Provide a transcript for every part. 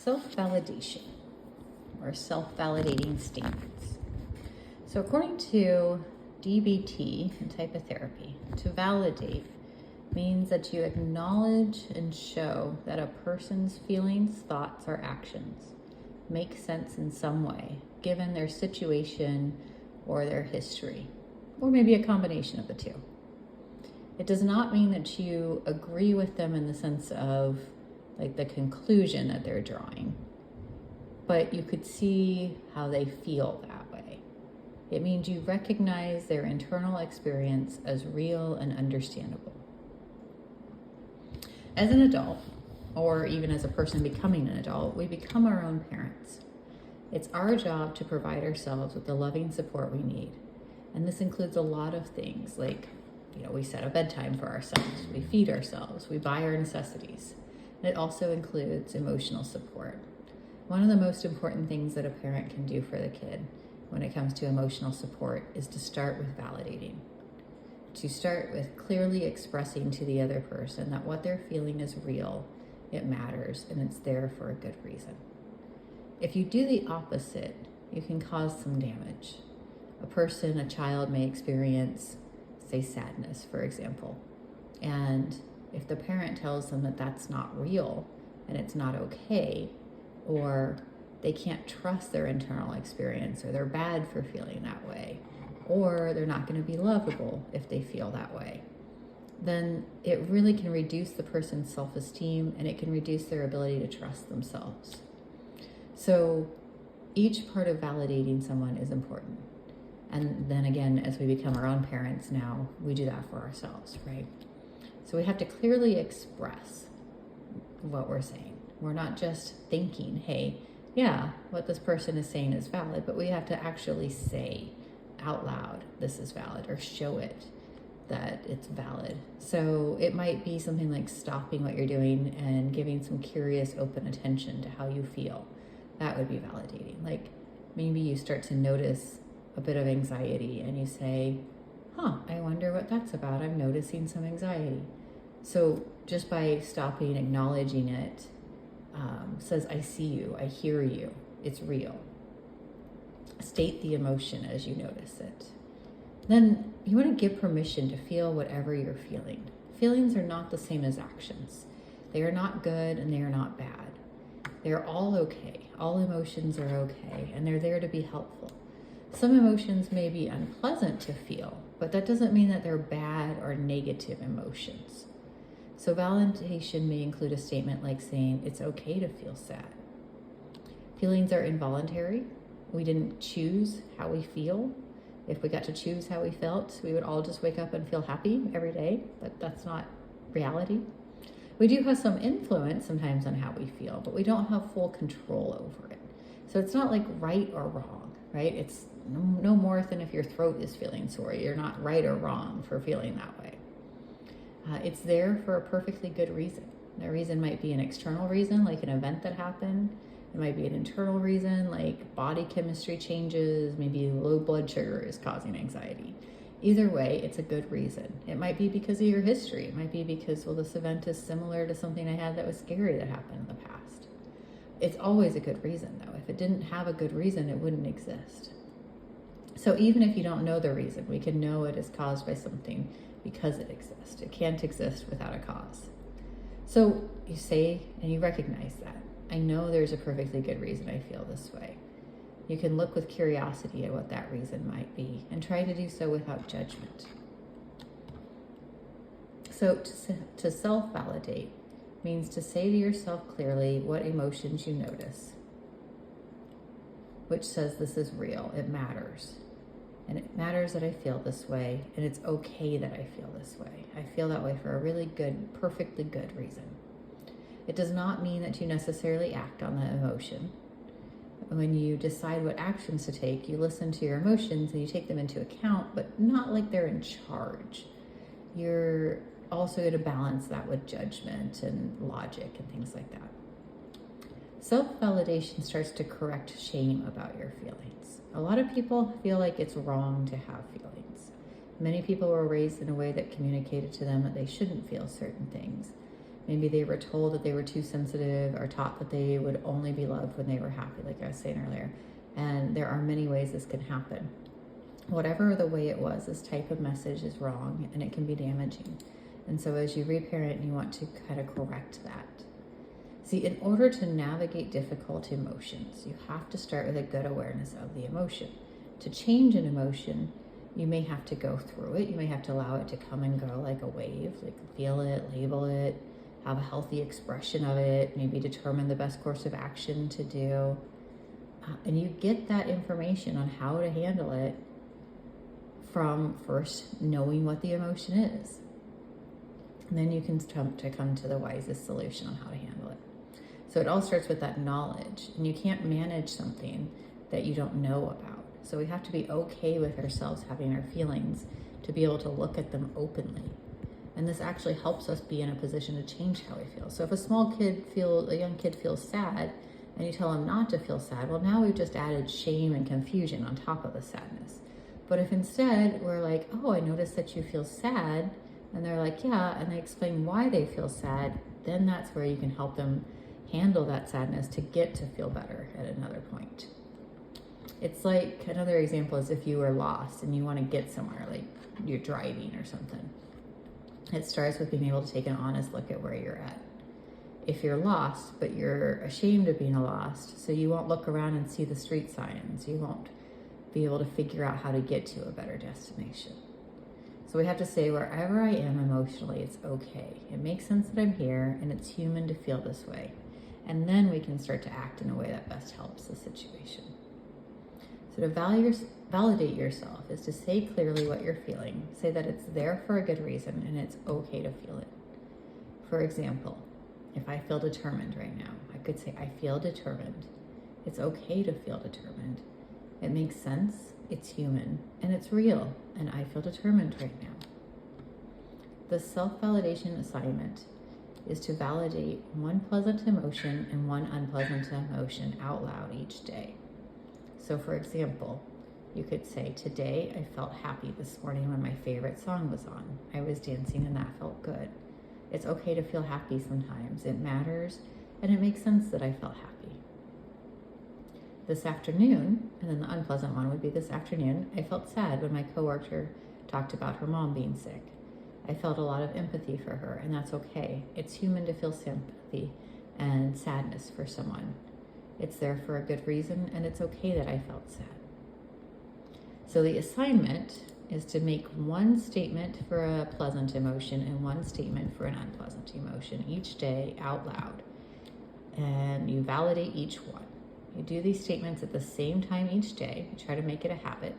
self-validation or self-validating statements. So according to DBT and type of therapy, to validate means that you acknowledge and show that a person's feelings, thoughts, or actions make sense in some way, given their situation or their history, or maybe a combination of the two. It does not mean that you agree with them in the sense of like the conclusion that they're drawing, but you could see how they feel that way. It means you recognize their internal experience as real and understandable. As an adult, or even as a person becoming an adult, we become our own parents. It's our job to provide ourselves with the loving support we need. And this includes a lot of things like, we set a bedtime for ourselves, we feed ourselves, we buy our necessities. And it also includes emotional support. One of the most important things that a parent can do for the kid when it comes to emotional support is to start with validating. To start with clearly expressing to the other person that what they're feeling is real, it matters, and it's there for a good reason. If you do the opposite, you can cause some damage. A child may experience, say, sadness, for example. And if the parent tells them that that's not real and it's not okay, or they can't trust their internal experience, or they're bad for feeling that way, or they're not going to be lovable if they feel that way, then it really can reduce the person's self-esteem and it can reduce their ability to trust themselves. So each part of validating someone is important. And then again, as we become our own parents now, we do that for ourselves, right? So we have to clearly express what we're saying. We're not just thinking, hey, yeah, what this person is saying is valid, but we have to actually say out loud, this is valid, or show it that it's valid. So it might be something like stopping what you're doing and giving some curious, open attention to how you feel. That would be validating. Like maybe you start to notice a bit of anxiety and you say, I wonder what that's about. I'm noticing some anxiety. So just by stopping, acknowledging it, says, I see you, I hear you, it's real. State the emotion as you notice it. Then you want to give permission to feel whatever you're feeling. Feelings are not the same as actions. They are not good and they are not bad. They're all okay. All emotions are okay, and they're there to be helpful. Some emotions may be unpleasant to feel, but that doesn't mean that they're bad or negative emotions. So validation may include a statement like saying, it's okay to feel sad. Feelings are involuntary. We didn't choose how we feel. If we got to choose how we felt, we would all just wake up and feel happy every day, but that's not reality. We do have some influence sometimes on how we feel, but we don't have full control over it. So it's not like right or wrong, right? It's no more than if your throat is feeling sore. You're not right or wrong for feeling that way. It's there for a perfectly good reason. The reason might be an external reason, like an event that happened. It might be an internal reason, like body chemistry changes, maybe low blood sugar is causing anxiety. Either way, it's a good reason. It might be because of your history. It might be because, this event is similar to something I had that was scary that happened in the past. It's always a good reason, though. If it didn't have a good reason, it wouldn't exist. So even if you don't know the reason, we can know it is caused by something because it exists. It can't exist without a cause. So you say and you recognize that. I know there's a perfectly good reason I feel this way. You can look with curiosity at what that reason might be and try to do so without judgment. So to self-validate means to say to yourself clearly what emotions you notice, which says this is real, it matters. And it matters that I feel this way, and it's okay that I feel this way. I feel that way for a really good, perfectly good reason. It does not mean that you necessarily act on that emotion. When you decide what actions to take, you listen to your emotions and you take them into account, but not like they're in charge. You're also going to balance that with judgment and logic and things like that. Self-validation starts to correct shame about your feelings. A lot of people feel like it's wrong to have feelings. Many people were raised in a way that communicated to them that they shouldn't feel certain things. Maybe they were told that they were too sensitive or taught that they would only be loved when they were happy, like I was saying earlier. And there are many ways this can happen. Whatever the way it was, this type of message is wrong and it can be damaging. And so as you reparent, you want to kind of correct that. See, in order to navigate difficult emotions, you have to start with a good awareness of the emotion. To change an emotion, you may have to go through it. You may have to allow it to come and go like a wave, like feel it, label it, have a healthy expression of it, maybe determine the best course of action to do. And you get that information on how to handle it from first knowing what the emotion is. And then you can come to the wisest solution on how to handle it. So it all starts with that knowledge, and you can't manage something that you don't know about. So we have to be okay with ourselves having our feelings to be able to look at them openly. And this actually helps us be in a position to change how we feel. So if a young kid feels sad and you tell them not to feel sad, well, now we've just added shame and confusion on top of the sadness. But if instead we're like, oh, I noticed that you feel sad, and they're like, yeah, and they explain why they feel sad, then that's where you can help them handle that sadness to get to feel better at another point. It's like, another example is if you were lost and you want to get somewhere, like you're driving or something. It starts with being able to take an honest look at where you're at. If you're lost, but you're ashamed of being lost, so you won't look around and see the street signs, you won't be able to figure out how to get to a better destination. So we have to say, wherever I am emotionally, it's okay. It makes sense that I'm here, and it's human to feel this way. And then we can start to act in a way that best helps the situation. So to validate yourself is to say clearly what you're feeling. Say that it's there for a good reason and it's okay to feel it. For example, if I feel determined right now, I could say, I feel determined. It's okay to feel determined. It makes sense, it's human, and it's real, and I feel determined right now. The self-validation assignment is to validate one pleasant emotion and one unpleasant emotion out loud each day. So for example, you could say, today I felt happy this morning when my favorite song was on. I was dancing and that felt good. It's okay to feel happy sometimes. It matters, and it makes sense that I felt happy. This afternoon, and then the unpleasant one would be this afternoon, I felt sad when my coworker talked about her mom being sick. I felt a lot of empathy for her, and that's okay. It's human to feel sympathy and sadness for someone. It's there for a good reason, and it's okay that I felt sad. So the assignment is to make one statement for a pleasant emotion and one statement for an unpleasant emotion each day out loud. And you validate each one. You do these statements at the same time each day. You try to make it a habit.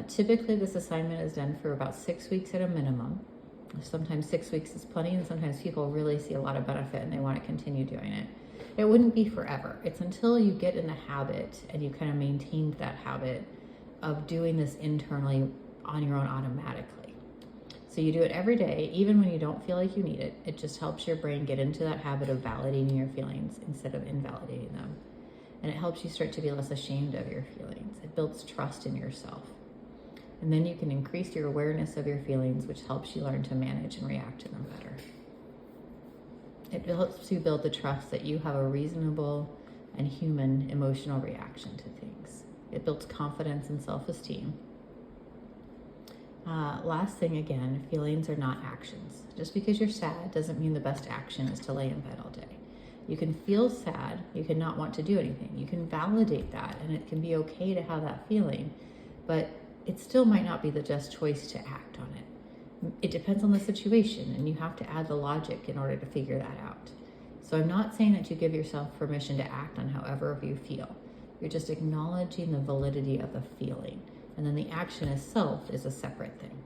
Typically, this assignment is done for about 6 weeks at a minimum. Sometimes 6 weeks is plenty, and sometimes people really see a lot of benefit and they want to continue doing it. It wouldn't be forever. It's until you get in the habit and you kind of maintained that habit of doing this internally on your own automatically. So you do it every day, even when you don't feel like you need it. It just helps your brain get into that habit of validating your feelings instead of invalidating them. And it helps you start to be less ashamed of your feelings. It builds trust in yourself. And then you can increase your awareness of your feelings, which helps you learn to manage and react to them better. It helps you build the trust that you have a reasonable and human emotional reaction to things. It builds confidence and self-esteem. Last thing, again, feelings are not actions. Just because you're sad doesn't mean the best action is to lay in bed all day. You can feel sad, you can not want to do anything. You can validate that, and it can be okay to have that feeling, but it still might not be the just choice to act on it. It depends on the situation, and you have to add the logic in order to figure that out. So I'm not saying that you give yourself permission to act on however you feel. You're just acknowledging the validity of the feeling, and then the action itself is a separate thing.